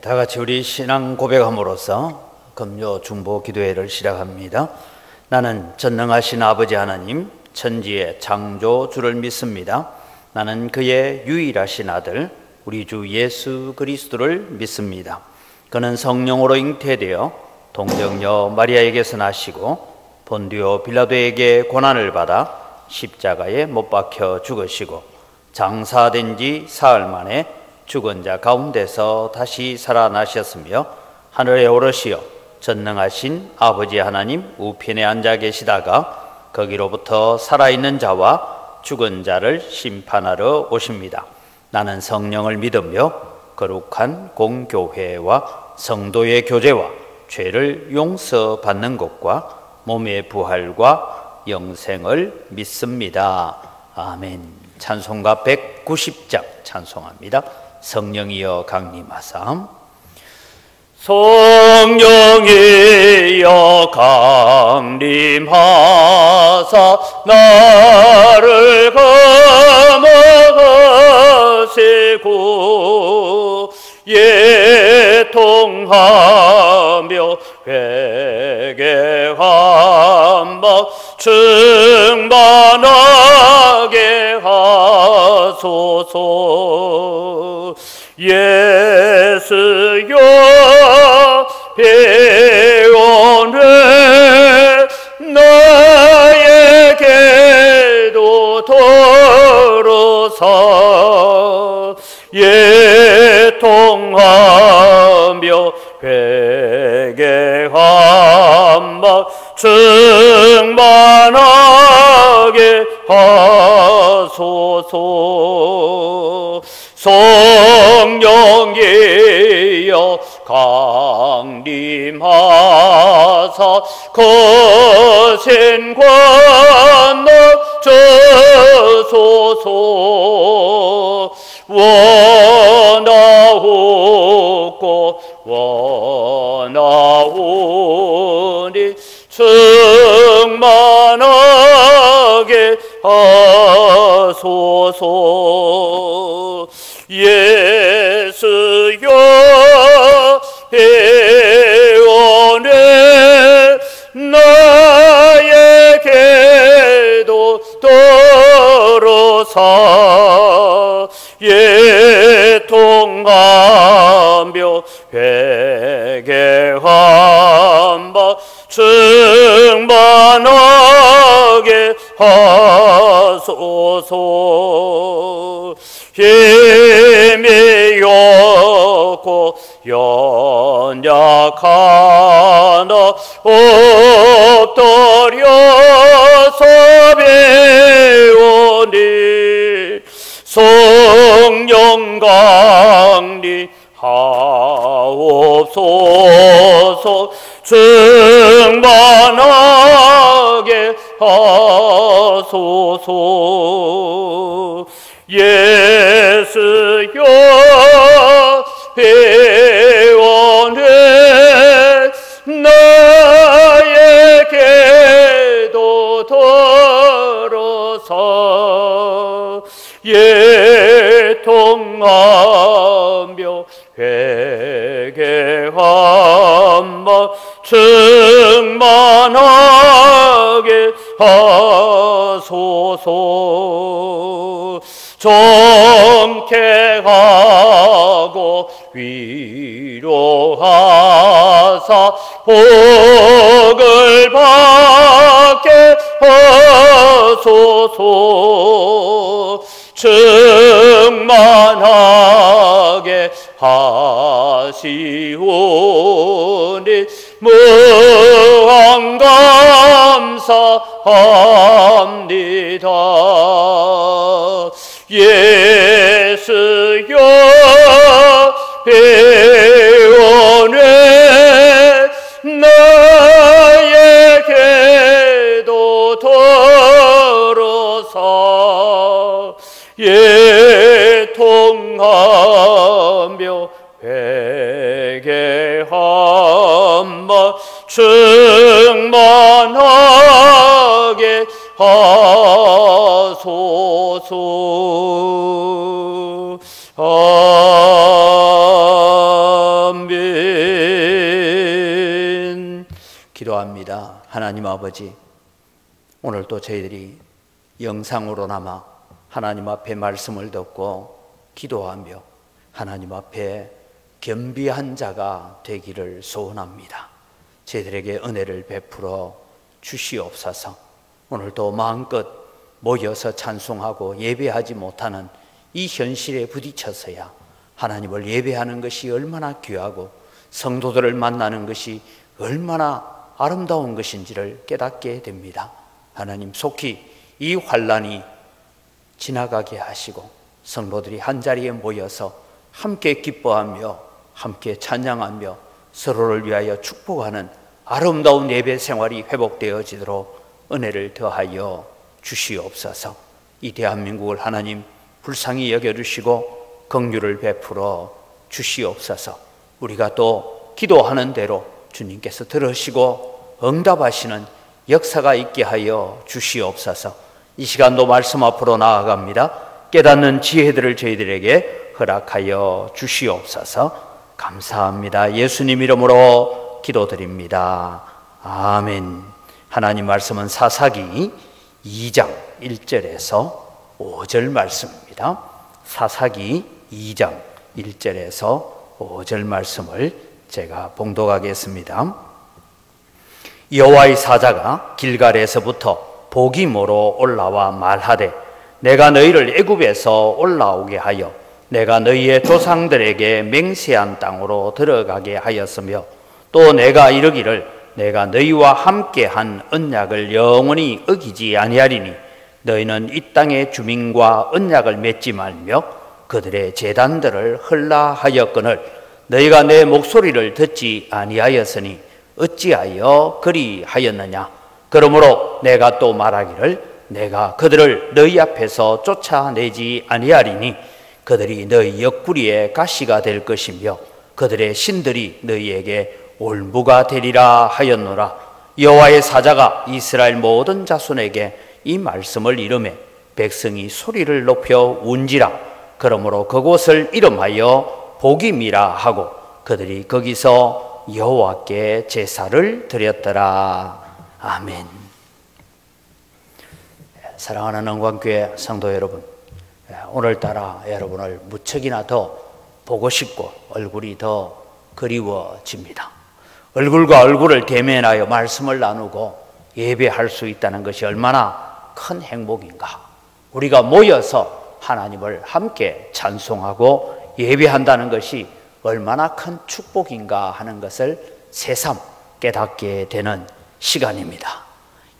다 같이 우리 신앙 고백함으로써 금요 중보 기도회를 시작합니다. 나는 전능하신 아버지 하나님, 천지의 창조주를 믿습니다. 나는 그의 유일하신 아들, 우리 주 예수 그리스도를 믿습니다. 그는 성령으로 잉태되어 동정녀 마리아에게서 나시고 본디오 빌라도에게 고난을 받아 십자가에 못 박혀 죽으시고 장사된 지 사흘 만에 죽은 자 가운데서 다시 살아나셨으며 하늘에 오르시어 전능하신 아버지 하나님 우편에 앉아 계시다가 거기로부터 살아있는 자와 죽은 자를 심판하러 오십니다. 나는 성령을 믿으며 거룩한 공교회와 성도의 교제와 죄를 용서받는 것과 몸의 부활과 영생을 믿습니다. 아멘. 찬송가 190장 찬송합니다. 성령이여 강림하사. 성령이여 강림하사 나를 감화하시고 예통하며 회개한 바 충만하게 하소서. 예수여 배원해 나에게도 들어서 예통하며 회개한 바 충만하게 하소서. 성령이여 강림하사 거센 관나 주소서. 원하옵고 원하오니 충만하게 하소서. 예수여 회원해 나에게도 들어서 예통하며 회개한 바 충만하게 하소서. 힘이 없고 연약하나 엎드려서 배우니 성령 강림하옵소서. 충만하게 하소서. 예수여 회원해 나에게도 들어서 예통하며 회개한 바 충만하게 하소서. 정케하고 위로하사 복을 받게 하소서. 충만하게 하시오니 무한 감사합니다. 예수여 배원해 나에게도 들어서 예통하며 회개한 바 충만하게 하소서. 사랑하는 하나님 아버지, 오늘도 저희들이 영상으로나마 하나님 앞에 말씀을 듣고 기도하며 하나님 앞에 겸비한 자가 되기를 소원합니다. 저희들에게 은혜를 베풀어 주시옵소서. 오늘도 마음껏 모여서 찬송하고 예배하지 못하는 이 현실에 부딪혀서야 하나님을 예배하는 것이 얼마나 귀하고 성도들을 만나는 것이 얼마나 아름다운 것인지를 깨닫게 됩니다. 하나님, 속히 이 환난이 지나가게 하시고 성도들이 한자리에 모여서 함께 기뻐하며 함께 찬양하며 서로를 위하여 축복하는 아름다운 예배 생활이 회복되어지도록 은혜를 더하여 주시옵소서. 이 대한민국을 하나님 불쌍히 여겨주시고 긍휼을 베풀어 주시옵소서. 우리가 또 기도하는 대로 주님께서 들으시고 응답하시는 역사가 있게 하여 주시옵소서. 이 시간도 말씀 앞으로 나아갑니다. 깨닫는 지혜들을 저희들에게 허락하여 주시옵소서. 감사합니다. 예수님 이름으로 기도드립니다. 아멘. 하나님 말씀은 사사기 2장 1절에서 5절 말씀입니다. 사사기 2장 1절에서 5절 말씀을 제가 봉독하겠습니다. 여호와의 사자가 길갈에서부터 보기모로 올라와 말하되, 내가 너희를 애굽에서 올라오게 하여 내가 너희의 조상들에게 맹세한 땅으로 들어가게 하였으며, 또 내가 이르기를 내가 너희와 함께한 언약을 영원히 어기지 아니하리니 너희는 이 땅의 주민과 언약을 맺지 말며 그들의 제단들을 헐라하였거늘 너희가 내 목소리를 듣지 아니하였으니 어찌하여 그리하였느냐. 그러므로 내가 또 말하기를 내가 그들을 너희 앞에서 쫓아내지 아니하리니 그들이 너희 옆구리에 가시가 될 것이며 그들의 신들이 너희에게 올무가 되리라 하였노라. 여호와의 사자가 이스라엘 모든 자손에게 이 말씀을 이르매 백성이 소리를 높여 운지라. 그러므로 그곳을 이름하여 보김이라 하고 그들이 거기서 여호와께 제사를 드렸더라. 아멘. 사랑하는 영광교회 성도 여러분, 오늘따라 여러분을 무척이나 더 보고 싶고 얼굴이 더 그리워집니다. 얼굴과 얼굴을 대면하여 말씀을 나누고 예배할 수 있다는 것이 얼마나 큰 행복인가. 우리가 모여서 하나님을 함께 찬송하고 예배한다는 것이 얼마나 큰 축복인가 하는 것을 새삼 깨닫게 되는 시간입니다.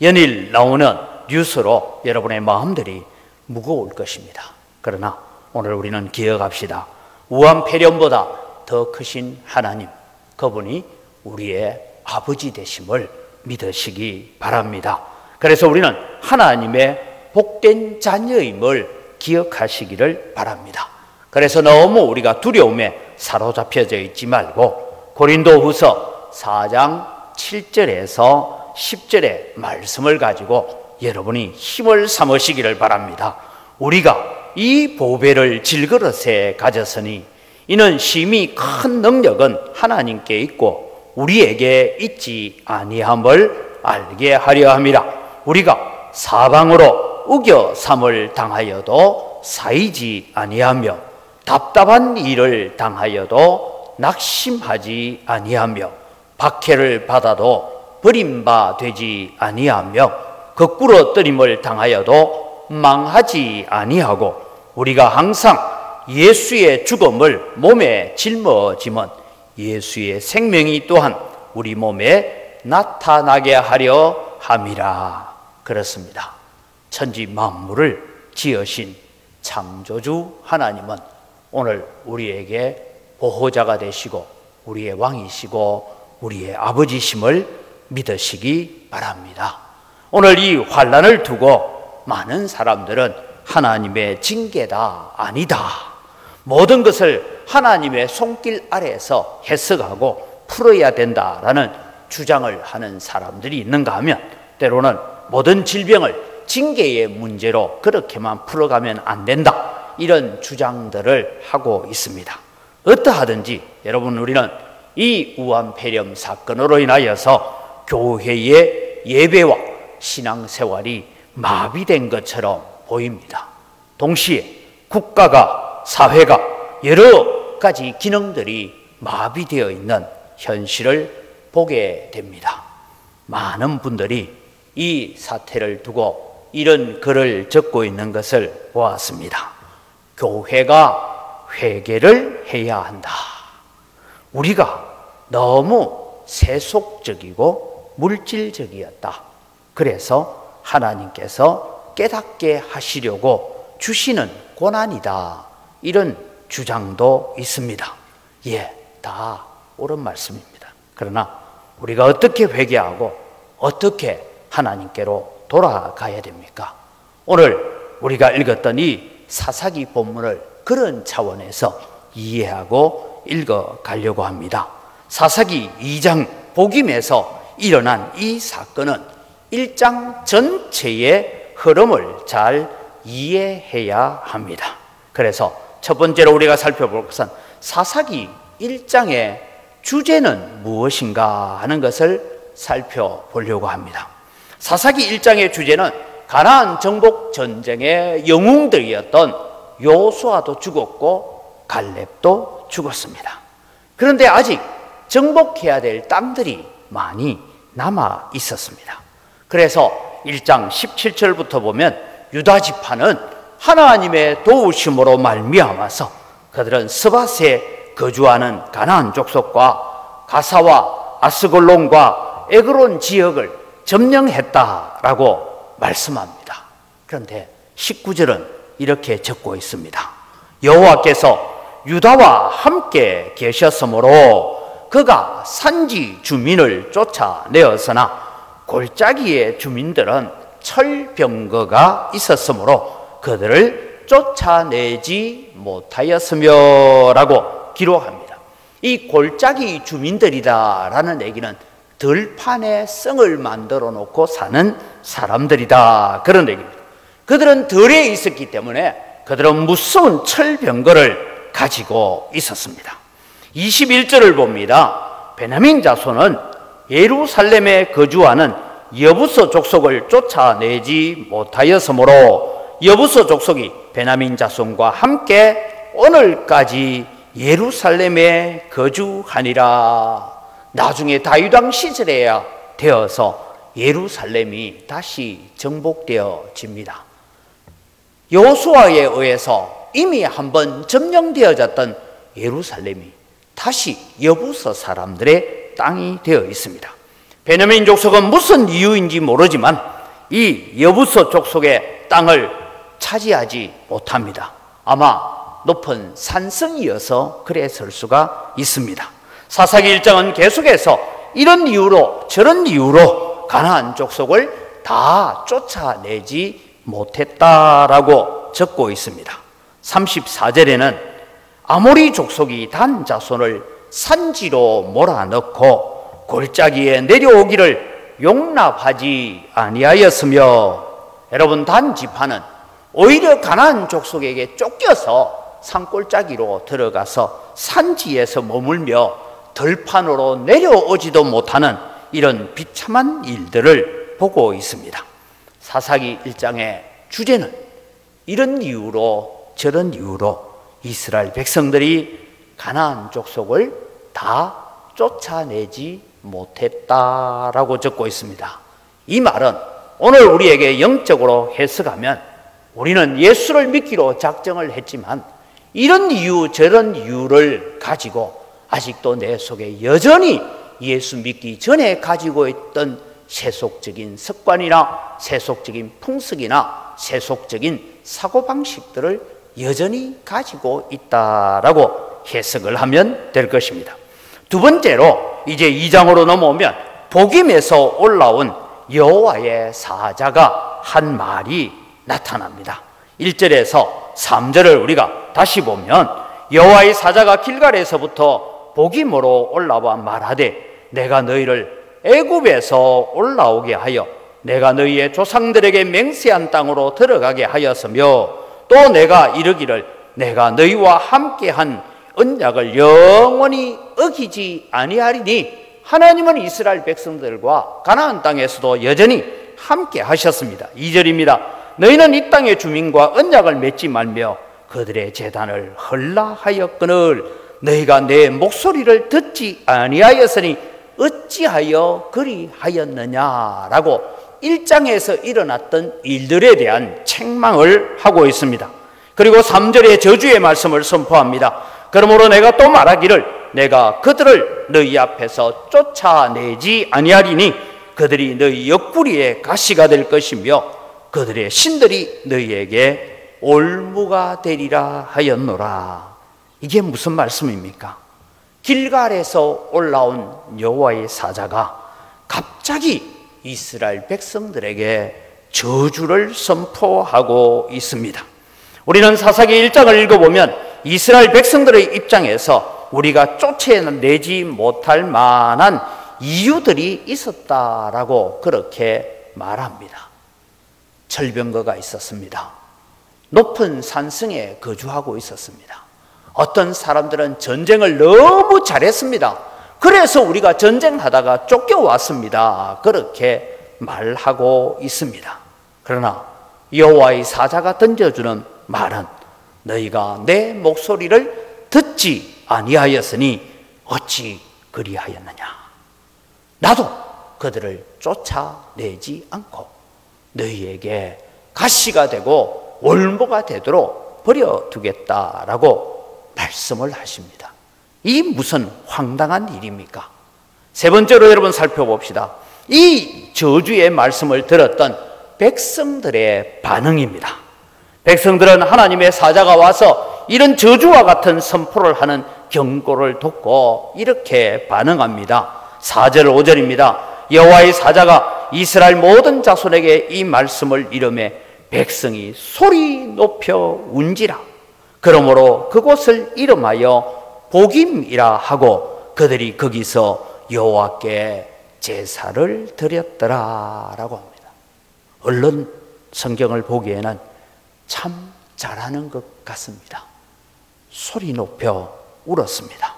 연일 나오는 뉴스로 여러분의 마음들이 무거울 것입니다. 그러나 오늘 우리는 기억합시다. 우한폐렴보다 더 크신 하나님, 그분이 우리의 아버지 되심을 믿으시기 바랍니다. 그래서 우리는 하나님의 복된 자녀임을 기억하시기를 바랍니다. 그래서 너무 우리가 두려움에 사로잡혀져 있지 말고 고린도후서 4장 7절에서 10절의 말씀을 가지고 여러분이 힘을 삼으시기를 바랍니다. 우리가 이 보배를 질그릇에 가졌으니 이는 심히 큰 능력은 하나님께 있고 우리에게 있지 아니함을 알게 하려 함이라. 우리가 사방으로 우겨삼을 당하여도 사이지 아니하며 답답한 일을 당하여도 낙심하지 아니하며 박해를 받아도 버림받지 아니하며 거꾸로 뜨림을 당하여도 망하지 아니하고 우리가 항상 예수의 죽음을 몸에 짊어지면 예수의 생명이 또한 우리 몸에 나타나게 하려 함이라. 그렇습니다. 천지 만물을 지으신 창조주 하나님은 오늘 우리에게 보호자가 되시고 우리의 왕이시고 우리의 아버지심을 믿으시기 바랍니다. 오늘 이 환난을 두고 많은 사람들은 하나님의 징계다, 아니다, 모든 것을 하나님의 손길 아래에서 해석하고 풀어야 된다라는 주장을 하는 사람들이 있는가 하면 때로는 모든 질병을 징계의 문제로 그렇게만 풀어가면 안 된다, 이런 주장들을 하고 있습니다. 어떠하든지 여러분, 우리는 이 우한폐렴 사건으로 인하여서 교회의 예배와 신앙생활이 마비된 것처럼 보입니다. 동시에 국가가, 사회가 여러 가지 기능들이 마비되어 있는 현실을 보게 됩니다. 많은 분들이 이 사태를 두고 이런 글을 적고 있는 것을 보았습니다. 교회가 회개를 해야 한다. 우리가 너무 세속적이고 물질적이었다. 그래서 하나님께서 깨닫게 하시려고 주시는 고난이다. 이런 주장도 있습니다. 예, 다 옳은 말씀입니다. 그러나 우리가 어떻게 회개하고 어떻게 하나님께로 돌아가야 됩니까? 오늘 우리가 읽었던 이 사사기 본문을 그런 차원에서 이해하고 읽어가려고 합니다. 사사기 2장 복임에서 일어난 이 사건은 1장 전체의 흐름을 잘 이해해야 합니다. 그래서 첫 번째로 우리가 살펴볼 것은 사사기 1장의 주제는 무엇인가 하는 것을 살펴보려고 합니다. 사사기 1장의 주제는 가나안 정복 전쟁의 영웅들이었던 요수아도 죽었고 갈렙도 죽었습니다. 그런데 아직 정복해야 될 땅들이 많이 남아 있었습니다. 그래서 1장 17절부터 보면 유다 지파는 하나님의 도우심으로 말미암아서 그들은 스밧에 거주하는 가나안 족속과 가사와 아스골론과 에그론 지역을 점령했다라고 말씀합니다. 그런데 19절은 이렇게 적고 있습니다. 여호와께서 유다와 함께 계셨으므로 그가 산지 주민을 쫓아내었으나 골짜기의 주민들은 철병거가 있었으므로 그들을 쫓아내지 못하였으며 라고 기록합니다. 이 골짜기 주민들이다라는 얘기는 들판에 성을 만들어 놓고 사는 사람들이다, 그런 얘기입니다. 그들은 들에 있었기 때문에 그들은 무서운 철병거를 가지고 있었습니다. 21절을 봅니다. 베냐민 자손은 예루살렘에 거주하는 여부서 족속을 쫓아내지 못하였으므로 여부서 족속이 베냐민 자손과 함께 오늘까지 예루살렘에 거주하니라. 나중에 다윗 왕 시절에야 되어서 예루살렘이 다시 정복되어집니다. 여호수아에 의해서 이미 한번 점령되어졌던 예루살렘이 다시 여부서 사람들의 땅이 되어 있습니다. 베냐민 족속은 무슨 이유인지 모르지만 이 여부서 족속의 땅을 차지하지 못합니다. 아마 높은 산성이어서 그랬을 수가 있습니다. 사사기 1장은 계속해서 이런 이유로 저런 이유로 가나안 족속을 다 쫓아내지 못했다라고 적고 있습니다. 34절에는 아모리 족속이 단 자손을 산지로 몰아넣고 골짜기에 내려오기를 용납하지 아니하였으며, 여러분, 단 지파는 오히려 가나안 족속에게 쫓겨서 산골짜기로 들어가서 산지에서 머물며 들판으로 내려오지도 못하는 이런 비참한 일들을 보고 있습니다. 사사기 1장의 주제는 이런 이유로 저런 이유로 이스라엘 백성들이 가나안 족속을 다 쫓아내지 못했다라고 적고 있습니다. 이 말은 오늘 우리에게 영적으로 해석하면 우리는 예수를 믿기로 작정을 했지만 이런 이유 저런 이유를 가지고 아직도 내 속에 여전히 예수 믿기 전에 가지고 있던 세속적인 습관이나 세속적인 풍습이나 세속적인 사고방식들을 여전히 가지고 있다라고 해석을 하면 될 것입니다. 두 번째로 이제 2장으로 넘어오면 복임에서 올라온 여호와의 사자가 한 말이 나타납니다. 1절에서 3절을 우리가 다시 보면 여호와의 사자가 길갈에서부터 복임으로 올라와 말하되 내가 너희를 애굽에서 올라오게 하여 내가 너희의 조상들에게 맹세한 땅으로 들어가게 하였으며 또 내가 이르기를 내가 너희와 함께한 언약을 영원히 어기지 아니하리니 하나님은 이스라엘 백성들과 가나안 땅에서도 여전히 함께 하셨습니다. 2절입니다. 너희는 이 땅의 주민과 언약을 맺지 말며 그들의 제단을 헐라하였거늘 너희가 내 목소리를 듣지 아니하였으니 어찌하여 그리하였느냐라고 1장에서 일어났던 일들에 대한 책망을 하고 있습니다. 그리고 3절의 저주의 말씀을 선포합니다. 그러므로 내가 또 말하기를 내가 그들을 너희 앞에서 쫓아내지 아니하리니 그들이 너희 옆구리에 가시가 될 것이며 그들의 신들이 너희에게 올무가 되리라 하였노라. 이게 무슨 말씀입니까? 길갈에서 올라온 여호와의 사자가 갑자기 이스라엘 백성들에게 저주를 선포하고 있습니다. 우리는 사사기 1장을 읽어보면 이스라엘 백성들의 입장에서 우리가 쫓아내지 못할 만한 이유들이 있었다라고 그렇게 말합니다. 철병거가 있었습니다. 높은 산성에 거주하고 있었습니다. 어떤 사람들은 전쟁을 너무 잘했습니다. 그래서 우리가 전쟁하다가 쫓겨왔습니다. 그렇게 말하고 있습니다. 그러나 여호와의 사자가 던져주는 말은 너희가 내 목소리를 듣지 아니하였으니 어찌 그리하였느냐. 나도 그들을 쫓아내지 않고 너희에게 가시가 되고 올무가 되도록 버려두겠다라고 말씀을 하십니다. 이 무슨 황당한 일입니까? 세 번째로 여러분 살펴봅시다. 이 저주의 말씀을 들었던 백성들의 반응입니다. 백성들은 하나님의 사자가 와서 이런 저주와 같은 선포를 하는 경고를 듣고 이렇게 반응합니다. 4절 5절입니다. 여호와의 사자가 이스라엘 모든 자손에게 이 말씀을 이르매 백성이 소리 높여 운지라. 그러므로 그곳을 이름하여 복임이라 하고 그들이 거기서 여호와께 제사를 드렸더라라고 합니다. 얼른 성경을 보기에는 참 잘하는 것 같습니다. 소리 높여 울었습니다.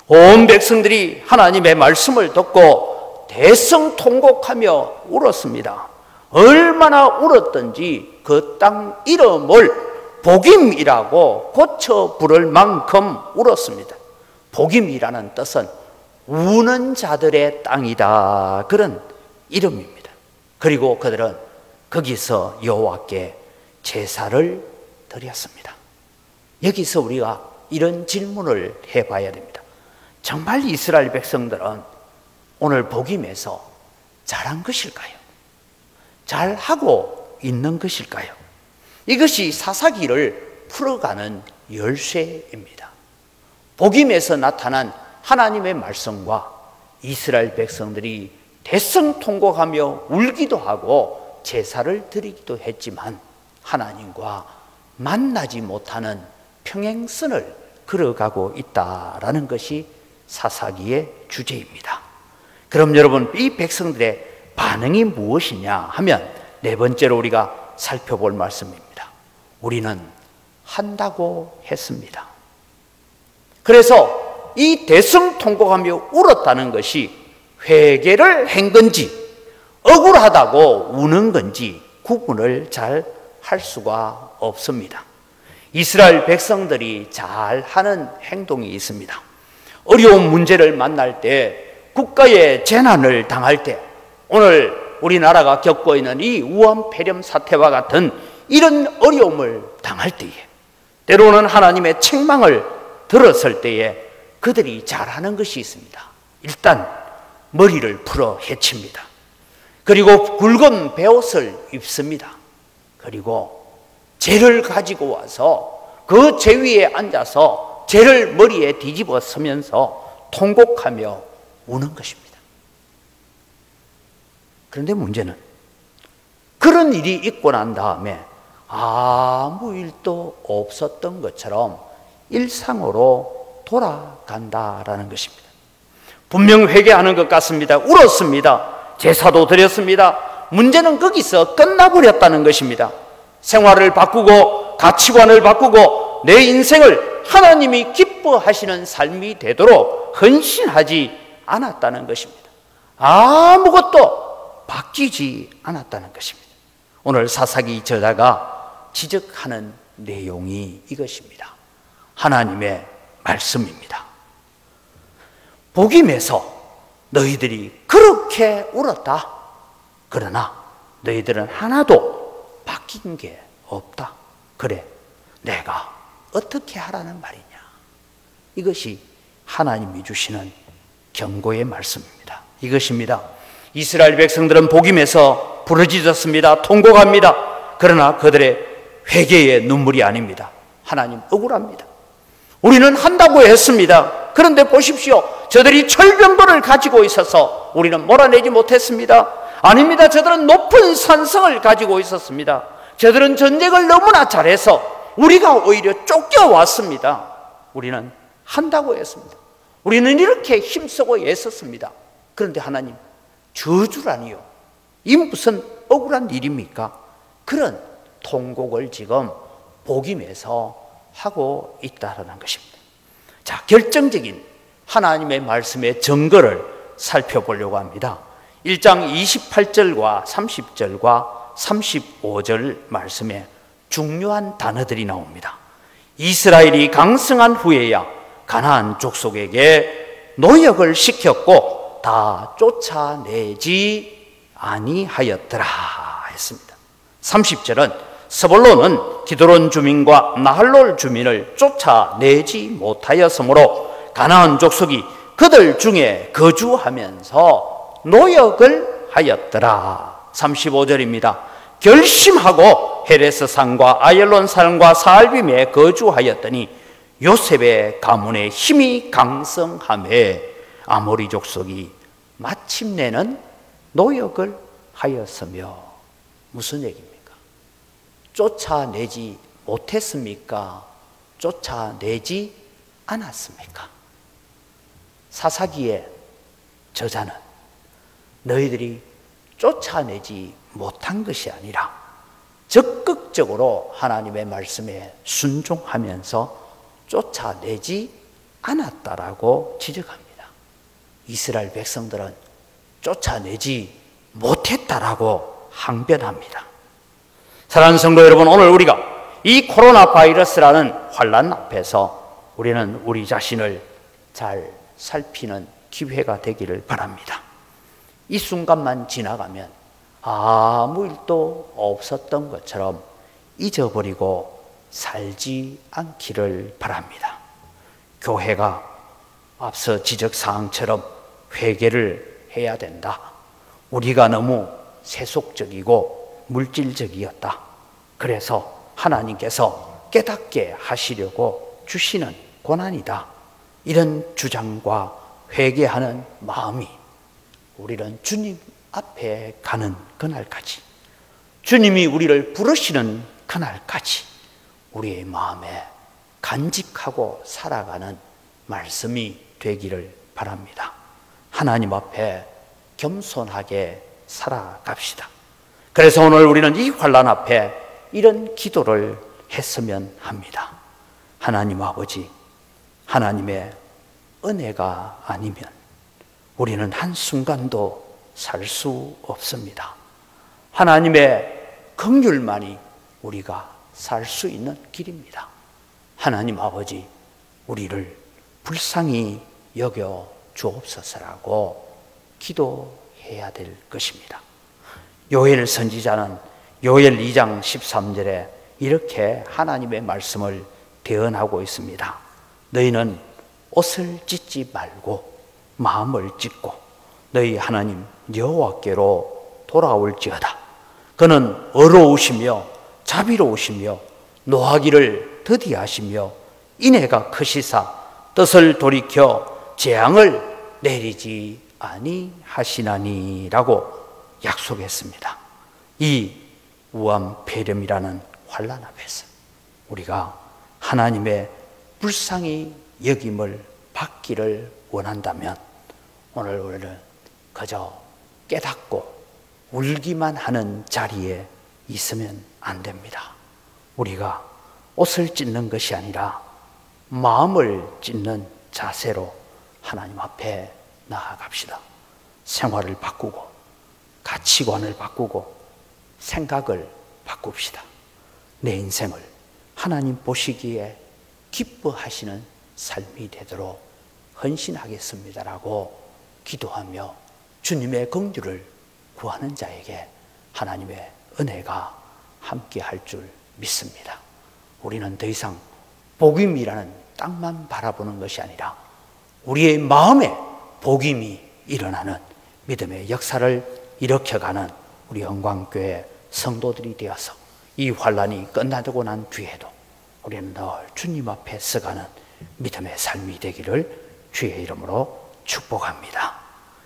온 백성들이 하나님의 말씀을 듣고 대성통곡하며 울었습니다. 얼마나 울었던지 그 땅 이름을 복임이라고 고쳐 부를 만큼 울었습니다. 복임이라는 뜻은 우는 자들의 땅이다, 그런 이름입니다. 그리고 그들은 거기서 여호와께 제사를 드렸습니다. 여기서 우리가 이런 질문을 해봐야 됩니다. 정말 이스라엘 백성들은 오늘 복임에서 잘한 것일까요? 잘하고 있는 것일까요? 이것이 사사기를 풀어가는 열쇠입니다. 복임에서 나타난 하나님의 말씀과 이스라엘 백성들이 대성통곡하며 울기도 하고 제사를 드리기도 했지만 하나님과 만나지 못하는 평행선을 걸어가고 있다라는 것이 사사기의 주제입니다. 그럼 여러분, 이 백성들의 반응이 무엇이냐 하면 네 번째로 우리가 살펴볼 말씀입니다. 우리는 한다고 했습니다. 그래서 이 대성통곡하며 울었다는 것이 회개를 한 건지 억울하다고 우는 건지 구분을 잘 할 수가 없습니다. 이스라엘 백성들이 잘 하는 행동이 있습니다. 어려운 문제를 만날 때, 국가의 재난을 당할 때, 오늘 우리나라가 겪고 있는 이 우한 폐렴 사태와 같은 이런 어려움을 당할 때에, 때로는 하나님의 책망을 들었을 때에 그들이 잘하는 것이 있습니다. 일단 머리를 풀어 헤칩니다. 그리고 굵은 베옷을 입습니다. 그리고 재를 가지고 와서 그 재 위에 앉아서 재를 머리에 뒤집어 쓰면서 통곡하며 우는 것입니다. 그런데 문제는 그런 일이 있고 난 다음에 아무 일도 없었던 것처럼 일상으로 돌아간다라는 것입니다. 분명 회개하는 것 같습니다. 울었습니다. 제사도 드렸습니다. 문제는 거기서 끝나버렸다는 것입니다. 생활을 바꾸고 가치관을 바꾸고 내 인생을 하나님이 기뻐하시는 삶이 되도록 헌신하지 않았다는 것입니다. 아무것도 바뀌지 않았다는 것입니다. 오늘 사사기 저자가 지적하는 내용이 이것입니다. 하나님의 말씀입니다. 복임에서 너희들이 그렇게 울었다. 그러나 너희들은 하나도 바뀐 게 없다. 그래, 내가 어떻게 하라는 말이냐. 이것이 하나님이 주시는 경고의 말씀입니다. 이것입니다. 이스라엘 백성들은 복임에서 부르짖었습니다. 통곡합니다. 그러나 그들의 회개의 눈물이 아닙니다. 하나님 억울합니다. 우리는 한다고 했습니다. 그런데 보십시오. 저들이 철병거를 가지고 있어서 우리는 몰아내지 못했습니다. 아닙니다. 저들은 높은 산성을 가지고 있었습니다. 저들은 전쟁을 너무나 잘해서 우리가 오히려 쫓겨왔습니다. 우리는 한다고 했습니다. 우리는 이렇게 힘쓰고 애썼습니다. 그런데 하나님, 저주라니요. 이 무슨 억울한 일입니까? 그런 통곡을 지금 복임에서 하고 있다는 것입니다. 자, 결정적인 하나님의 말씀의 증거를 살펴보려고 합니다. 1장 28절과 30절과 35절 말씀에 중요한 단어들이 나옵니다. 이스라엘이 강성한 후에야 가나안 족속에게 노역을 시켰고 다 쫓아내지 아니하였더라 했습니다. 30절은 스불론은 기드론 주민과 나할롤 주민을 쫓아내지 못하였으므로 가나안 족속이 그들 중에 거주하면서 노역을 하였더라. 35절입니다. 결심하고 헤레스 산과 아얄론 산과 사알빔에 거주하였더니 요셉의 가문의 힘이 강성함에 아모리 족속이 마침내는 노역을 하였으며. 무슨 얘기입니까? 쫓아내지 못했습니까? 쫓아내지 않았습니까? 사사기의 저자는 너희들이 쫓아내지 못한 것이 아니라 적극적으로 하나님의 말씀에 순종하면서 쫓아내지 않았다라고 지적합니다. 이스라엘 백성들은 쫓아내지 못했다라고 항변합니다. 사랑하는 성도 여러분, 오늘 우리가 이 코로나 바이러스라는 환난 앞에서 우리는 우리 자신을 잘 살피는 기회가 되기를 바랍니다. 이 순간만 지나가면 아무 일도 없었던 것처럼 잊어버리고 살지 않기를 바랍니다. 교회가 앞서 지적사항처럼 회개를 해야 된다. 우리가 너무 세속적이고 물질적이었다. 그래서 하나님께서 깨닫게 하시려고 주시는 고난이다. 이런 주장과 회개하는 마음이 우리는 주님 앞에 가는 그날까지, 주님이 우리를 부르시는 그날까지 우리의 마음에 간직하고 살아가는 말씀이 되기를 바랍니다. 하나님 앞에 겸손하게 살아갑시다. 그래서 오늘 우리는 이 환난 앞에 이런 기도를 했으면 합니다. 하나님 아버지, 하나님의 은혜가 아니면 우리는 한순간도 살 수 없습니다. 하나님의 긍휼만이 우리가 살 수 있는 길입니다. 하나님 아버지, 우리를 불쌍히 여겨 주옵소서라고 기도해야 될 것입니다. 요엘 선지자는 요엘 2장 13절에 이렇게 하나님의 말씀을 대언하고 있습니다. 너희는 옷을 찢지 말고 마음을 찢고 너희 하나님 여호와께로 돌아올지어다. 그는 어로우시며 자비로우시며 노하기를 더디하시며 인애가 크시사 뜻을 돌이켜 재앙을 내리지 아니하시나니라고 약속했습니다. 이 우암폐렴이라는 환난 앞에서 우리가 하나님의 불쌍히 여김을 받기를 원한다면 오늘 우리는 그저 깨닫고 울기만 하는 자리에 있으면 안 됩니다. 우리가 옷을 찢는 것이 아니라 마음을 찢는 자세로 하나님 앞에 나아갑시다. 생활을 바꾸고 가치관을 바꾸고 생각을 바꿉시다. 내 인생을 하나님 보시기에 기뻐하시는 삶이 되도록 헌신하겠습니다라고 기도하며 주님의 긍휼을 구하는 자에게 하나님의 은혜가 함께할 줄 믿습니다. 우리는 더 이상 복임이라는 땅만 바라보는 것이 아니라 우리의 마음에 복임이 일어나는 믿음의 역사를 일으켜가는 우리 영광교회 성도들이 되어서 이 환란이 끝나고 난 뒤에도 우리는 늘 주님 앞에 서가는 믿음의 삶이 되기를 주의 이름으로 축복합니다.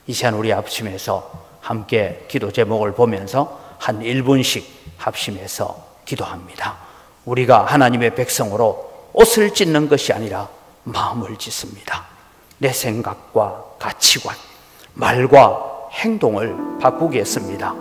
이 시간 우리 합심해서 함께 기도 제목을 보면서 한 1분씩 합심해서 기도합니다. 우리가 하나님의 백성으로 옷을 찢는 것이 아니라 마음을 찢습니다. 내 생각과 가치관, 말과 행동을 바꾸겠습니다.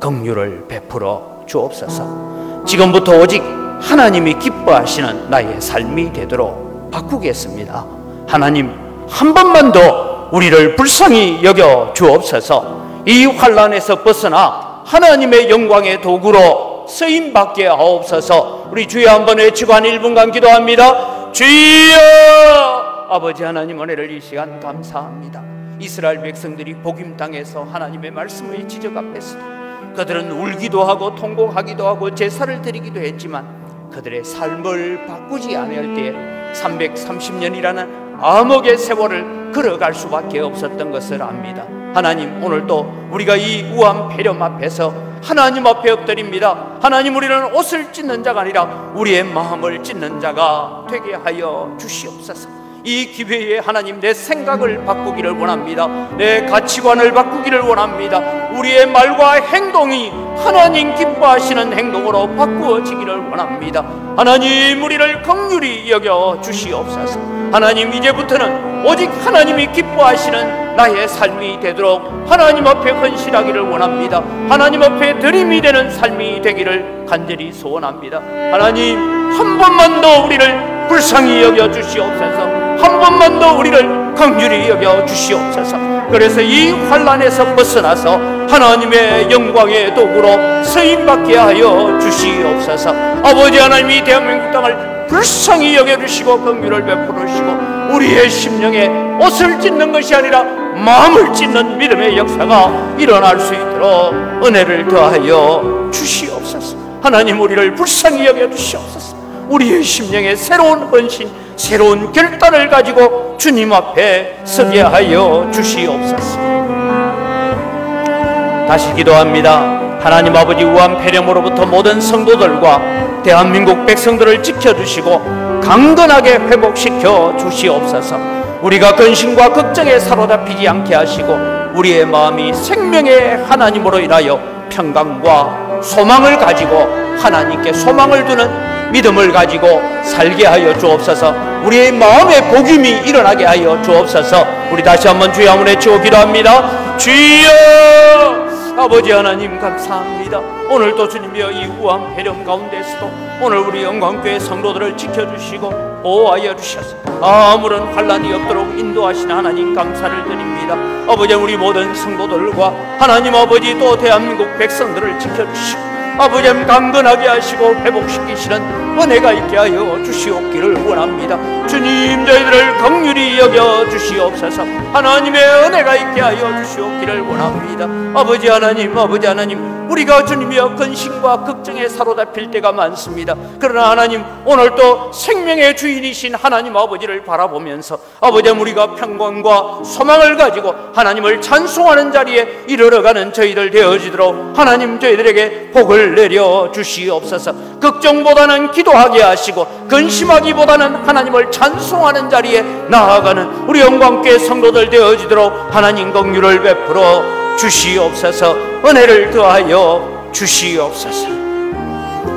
긍휼을 베풀어 주옵소서. 지금부터 오직 하나님이 기뻐하시는 나의 삶이 되도록 바꾸겠습니다. 하나님, 한 번만 더 우리를 불쌍히 여겨 주옵소서. 이 환난에서 벗어나 하나님의 영광의 도구로 쓰임받게 하옵소서. 우리 주여 한번 외치고 한 1분간 기도합니다. 주여! 아버지 하나님, 은혜를 이 시간 감사합니다. 이스라엘 백성들이 복임 땅에서 하나님의 말씀의 지적 앞에서 그들은 울기도 하고 통곡하기도 하고 제사를 드리기도 했지만 그들의 삶을 바꾸지 않을 때에 330년이라는 암흑의 세월을 걸어갈 수밖에 없었던 것을 압니다. 하나님, 오늘도 우리가 이 우암 폐렴 앞에서 하나님 앞에 엎드립니다. 하나님, 우리는 옷을 찢는 자가 아니라 우리의 마음을 찢는 자가 되게 하여 주시옵소서. 이 기회에 하나님, 내 생각을 바꾸기를 원합니다. 내 가치관을 바꾸기를 원합니다. 우리의 말과 행동이 하나님 기뻐하시는 행동으로 바꾸어지기를 원합니다. 하나님, 우리를 긍휼히 여겨 주시옵소서. 하나님, 이제부터는 오직 하나님이 기뻐하시는 나의 삶이 되도록 하나님 앞에 헌신하기를 원합니다. 하나님 앞에 드림이 되는 삶이 되기를 간절히 소원합니다. 하나님, 한 번만 더 우리를 불쌍히 여겨 주시옵소서. 한 번만 더 우리를 긍휼히 여겨 주시옵소서. 그래서 이 환난에서 벗어나서 하나님의 영광의 도구로 쓰임받게 하여 주시옵소서. 아버지 하나님, 이 대한민국 땅을 불쌍히 여겨주시고 긍휼을 베풀으시고 우리의 심령에 옷을 찢는 것이 아니라 마음을 찢는 믿음의 역사가 일어날 수 있도록 은혜를 더하여 주시옵소서. 하나님, 우리를 불쌍히 여겨주시옵소서. 우리의 심령에 새로운 헌신, 새로운 결단을 가지고 주님 앞에 서게 하여 주시옵소서. 다시 기도합니다. 하나님 아버지, 우암 폐렴으로부터 모든 성도들과 대한민국 백성들을 지켜주시고 강건하게 회복시켜 주시옵소서. 우리가 근심과 걱정에 사로잡히지 않게 하시고 우리의 마음이 생명의 하나님으로 인하여 평강과 소망을 가지고 하나님께 소망을 두는 믿음을 가지고 살게 하여 주옵소서. 우리의 마음에 복임이 일어나게 하여 주옵소서. 우리 다시 한번 주여 한번 외치고 기도합니다. 주여! 아버지 하나님, 감사합니다. 오늘도 주님이여 이 우암 폐렴 가운데서도 오늘 우리 영광교회 성도들을 지켜주시고 보호하여 주셔서 아무런 환난이 없도록 인도하시는 하나님 감사를 드립니다. 아버지, 우리 모든 성도들과 하나님 아버지 또 대한민국 백성들을 지켜주시고 아버지 강건하게 하시고 회복시키시는 은혜가 있게 하여 주시옵기를 원합니다. 주님, 저희들을 긍휼히 여겨 주시옵소서. 하나님의 은혜가 있게 하여 주시옵기를 원합니다. 아버지 하나님, 아버지 하나님, 우리가 주님이여 근심과 걱정에 사로잡힐 때가 많습니다. 그러나 하나님, 오늘도 생명의 주인이신 하나님 아버지를 바라보면서 아버지, 우리가 평강과 소망을 가지고 하나님을 찬송하는 자리에 이르러가는 저희들 되어지도록 하나님 저희들에게 복을 내려 주시옵소서. 걱정보다는 기도하게 하시고 근심하기보다는 하나님을 찬송하는 자리에 나아가는 우리 영광교회 성도들 되어지도록 하나님 긍휼을 베풀어 주시옵소서. 은혜를 더하여 주시옵소서.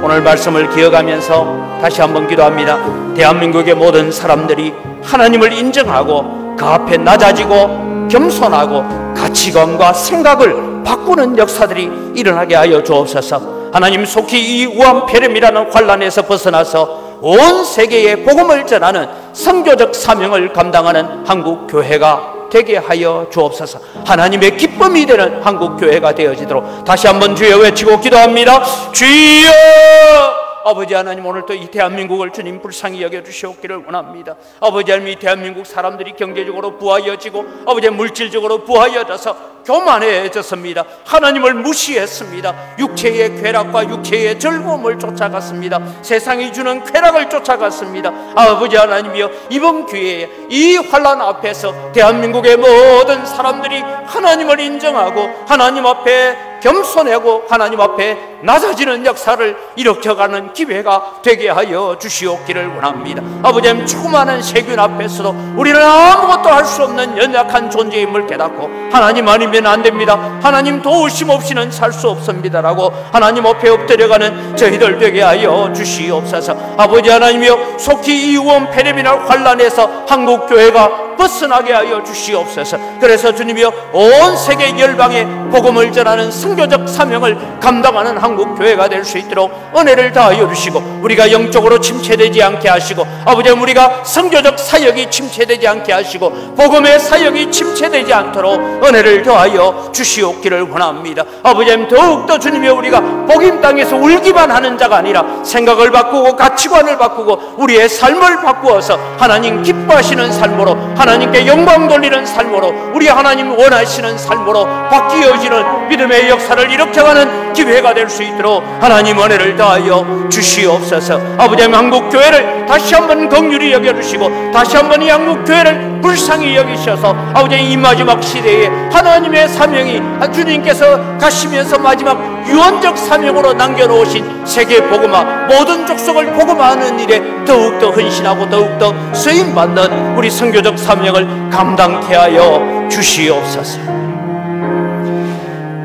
오늘 말씀을 기억하면서 다시 한번 기도합니다. 대한민국의 모든 사람들이 하나님을 인정하고 그 앞에 낮아지고 겸손하고 가치관과 생각을 바꾸는 역사들이 일어나게 하여 주옵소서. 하나님, 속히 이 우암 폐렴이라는 환난에서 벗어나서 온 세계에 복음을 전하는 선교적 사명을 감당하는 한국 교회가 되게 하여 주옵소서. 하나님의 기쁨이 되는 한국교회가 되어지도록 다시 한번 주여 외치고 기도합니다. 주여! 아버지 하나님, 오늘도 이 대한민국을 주님 불쌍히 여겨주시옵기를 원합니다. 아버지 하나님, 이 대한민국 사람들이 경제적으로 부하여지고 아버지 물질적으로 부하여져서 교만해졌습니다. 하나님을 무시했습니다. 육체의 쾌락과 육체의 즐거움을 쫓아갔습니다. 세상이 주는 쾌락을 쫓아갔습니다. 아버지 하나님이여, 이번 기회에 이 환난 앞에서 대한민국의 모든 사람들이 하나님을 인정하고 하나님 앞에 겸손하고 하나님 앞에 낮아지는 역사를 일으켜가는 기회가 되게 하여 주시옵기를 원합니다. 아버지 하나님, 수많은 세균 앞에서도 우리는 아무것도 할 수 없는 연약한 존재임을 깨닫고 하나님 아니면 안 됩니다, 하나님 도우심 없이는 살 수 없습니다라고 하나님 앞에 엎드려가는 저희들 되게 하여 주시옵소서. 아버지 하나님이여, 속히 이 우원 페레미날 환란에서 한국교회가 벗어나게 하여 주시옵소서. 그래서 주님이여, 온 세계 열방에 복음을 전하는 선교적 사명을 감당하는 한국교회가 될 수 있도록 은혜를 다하여 주시고, 우리가 영적으로 침체되지 않게 하시고, 아버지 우리가 선교적 사역이 침체되지 않게 하시고, 복음의 사역이 침체되지 않도록 은혜를 더하여 주시옵기를 원합니다. 아버지 더욱더 주님이여, 우리가 복임 땅에서 울기만 하는 자가 아니라 생각을 바꾸고 가치관을 바꾸고 우리의 삶을 바꾸어서 하나님 기뻐하시는 삶으로, 하나님께 영광 돌리는 삶으로, 우리 하나님 원하시는 삶으로 바뀌어지는 믿음의 역사를 일으켜가는 기회가 될 수 있도록 하나님 은혜를 다하여 주시옵소서. 아버지 한국교회를 다시 한번 긍휼히 여겨주시고 다시 한번 이 한국교회를 불쌍히 여기셔서 아버지 이 마지막 시대에 하나님의 사명이 주님께서 가시면서 마지막 유언적 사명으로 남겨놓으신 세계 복음화, 모든 족속을 복음화하는 일에 더욱더 헌신하고 더욱더 쓰임받는 우리 선교적 사명을 감당케 하여 주시옵소서.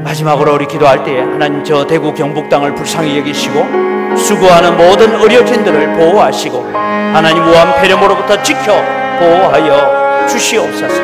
마지막으로 우리 기도할 때에 하나님, 저 대구 경북 땅을 불쌍히 여기시고 수고하는 모든 의료진들을 보호하시고 하나님 우한 폐렴으로부터 지켜 보호하여 주시옵소서.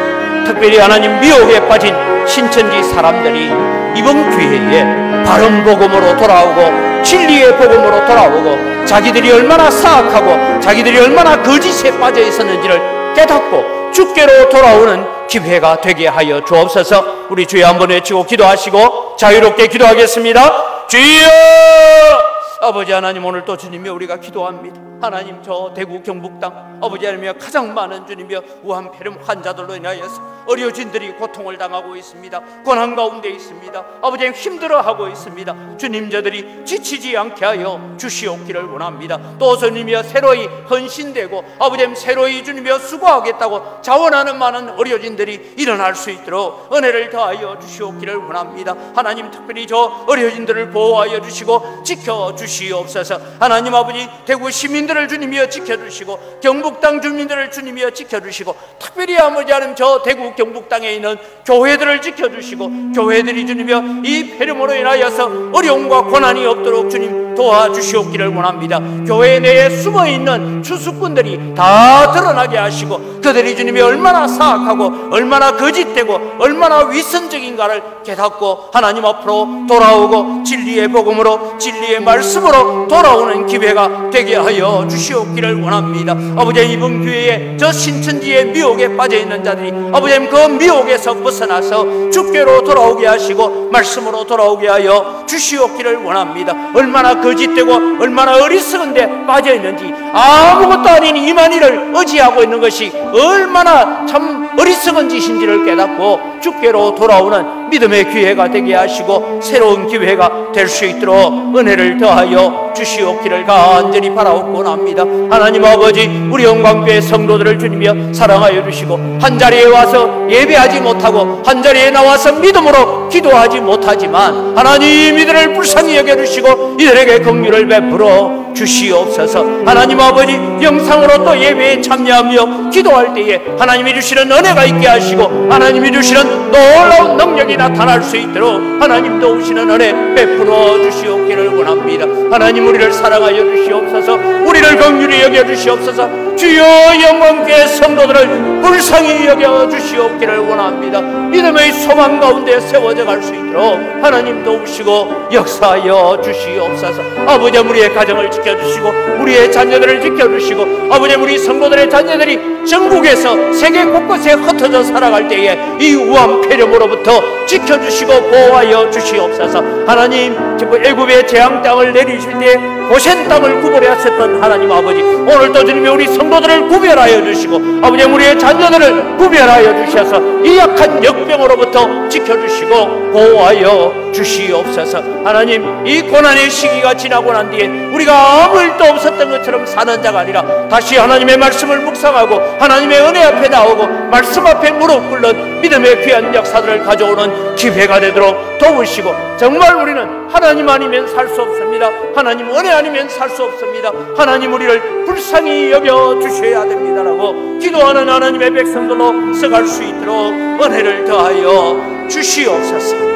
특별히 하나님 미혹에 빠진 신천지 사람들이 이번 기회에 바른 복음으로 돌아오고 진리의 복음으로 돌아오고 자기들이 얼마나 사악하고 자기들이 얼마나 거짓에 빠져 있었는지를 깨닫고 주께로 돌아오는 기회가 되게 하여 주옵소서. 우리 주여 한번 외치고 기도하시고 자유롭게 기도하겠습니다. 주여! 아버지 하나님, 오늘 또 주님이여 우리가 기도합니다. 하나님, 저 대구 경북 땅 아버지 하나님이여, 가장 많은 주님이여 우한 폐렴 환자들로 인하여서 의료진들이 고통을 당하고 있습니다. 고난 가운데 있습니다. 아버지 힘들어하고 있습니다. 주님, 저들이 지치지 않게 하여 주시옵기를 원합니다. 또 주님이여 새로이 헌신되고 아버지 새로이 주님이여 수고하겠다고 자원하는 많은 의료진들이 일어날 수 있도록 은혜를 더하여 주시옵기를 원합니다. 하나님, 특별히 저 의료진들을 보호하여 주시고 지켜주시옵소서. 하나님 아버지, 대구 시민들을 주님이여 지켜주시고 경북 땅 주민들을 주님이여 지켜주시고 특별히 아버지 하나님 저 대구 경북 땅에 있는 교회들을 지켜주시고 교회들이 주님이여 이 폐렴으로 인하여서 어려움과 고난이 없도록 주님 도와주시옵기를 원합니다. 교회 내에 숨어있는 추수꾼들이 다 드러나게 하시고 그들이 주님이 얼마나 사악하고 얼마나 거짓되고 얼마나 위선적인가를 깨닫고 하나님 앞으로 돌아오고 진리의 복음으로 진리의 말씀으로 돌아오는 기회가 되게 하여 주시옵기를 원합니다. 아버지, 이번 기회에 저 신천지의 미혹에 빠져있는 자들이 아버지 그 미혹에서 벗어나서 주께로 돌아오게 하시고 말씀으로 돌아오게 하여 주시옵기를 원합니다. 얼마나 거짓되고 얼마나 어리석은데 빠져있는지, 아무것도 아닌 이만희를 의지하고 있는 것이 얼마나 참 어리석은 짓인지를 깨닫고 주께로 돌아오는 믿음의 기회가 되게 하시고 새로운 기회가 될 수 있도록 은혜를 더하여 주시옵기를 간절히 바라옵곤 합니다. 하나님 아버지, 우리 영광교회 성도들을 주님이여 사랑하여 주시고 한 자리에 와서 예배하지 못하고 한 자리에 나와서 믿음으로 기도하지 못하지만 하나님 이들을 불쌍히 여겨주시고 이들에게 긍휼을 베풀어 주시옵소서. 하나님 아버지, 영상으로 또 예배에 참여하며 기도할 때에 하나님이 주시는 은혜가 있게 하시고 하나님이 주시는 놀라운 능력이 나타날 수 있도록 하나님 도우시는 은혜 베풀어 주시옵기를 원합니다. 하나님, 우리를 사랑하여 주시옵소서. 우리 우리를 긍휼히 여겨주시옵소서. 주여 영광교회 성도들을 불쌍히 여겨주시옵기를 원합니다. 믿음의 소망 가운데 세워져 갈 수 있도록 하나님 도우시고 역사하여 주시옵소서. 아버지, 우리의 가정을 지켜주시고 우리의 자녀들을 지켜주시고, 아버지, 우리 성도들의 자녀들이 전국에서 세계 곳곳에 흩어져 살아갈 때에 이 우한 폐렴으로부터 지켜주시고 보호하여 주시옵소서. 하나님, 애굽의 재앙 땅을 내리실 때 고센 땅을 구별하셨던 하나님 아버지, 오늘도 주님이 우리 성도들을 구별하여 주시고, 아버지, 우리의 자녀들을 구별하여 주셔서 이 약한 역병으로부터 지켜주시고 보호하여 주시옵소서. 하나님, 이 고난의 시기가 지나고 난 뒤에 우리가 아무 일도 없었던 것처럼 사는 자가 아니라 다시 하나님의 말씀을 묵상하고 하나님의 은혜 앞에 나오고 말씀 앞에 무릎 꿇는 믿음의 귀한 역사들을 가져오는 기회가 되도록 도우시고, 정말 우리는 하나님 아니면 살 수 없습니다. 하나님 은혜 아니면 살 수 없습니다. 하나님, 우리를 불쌍히 여겨주셔야 됩니다라고 기도하는 하나님의 백성들로 서갈 수 있도록 은혜를 더하여 주시옵소서.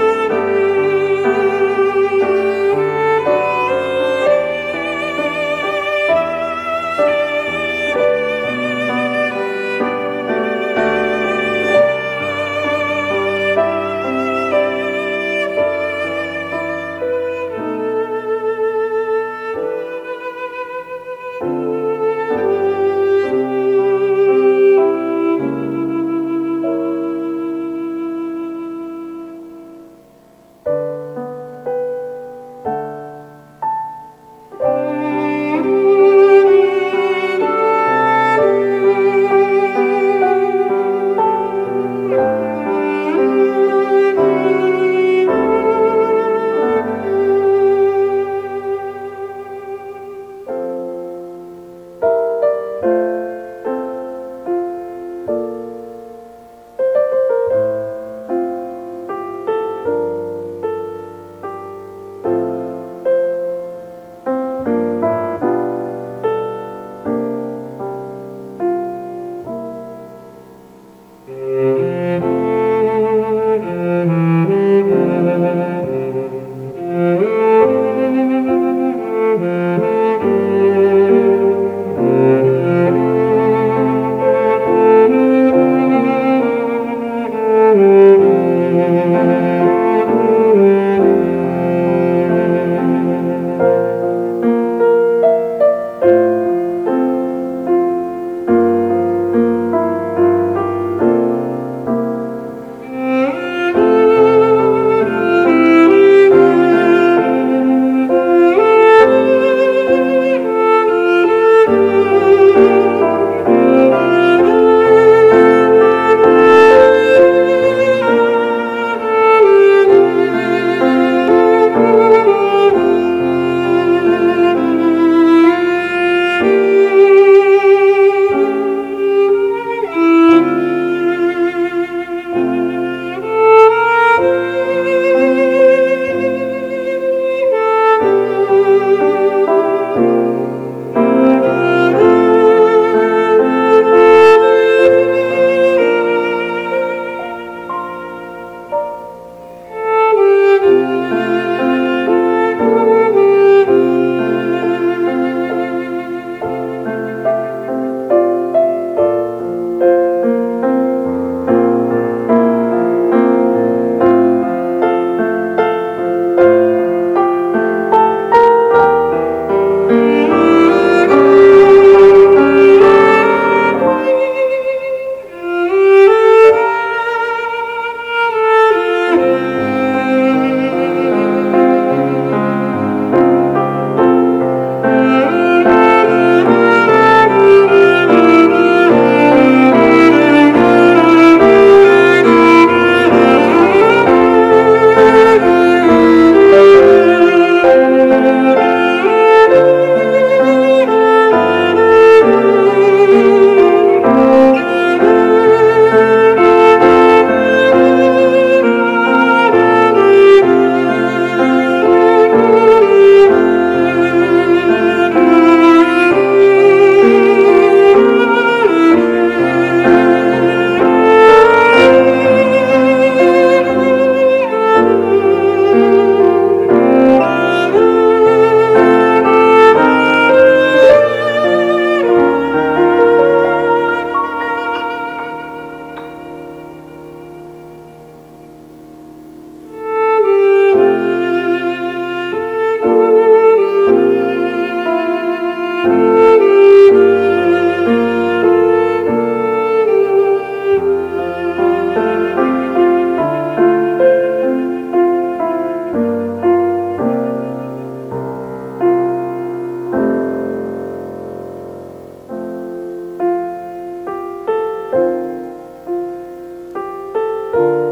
주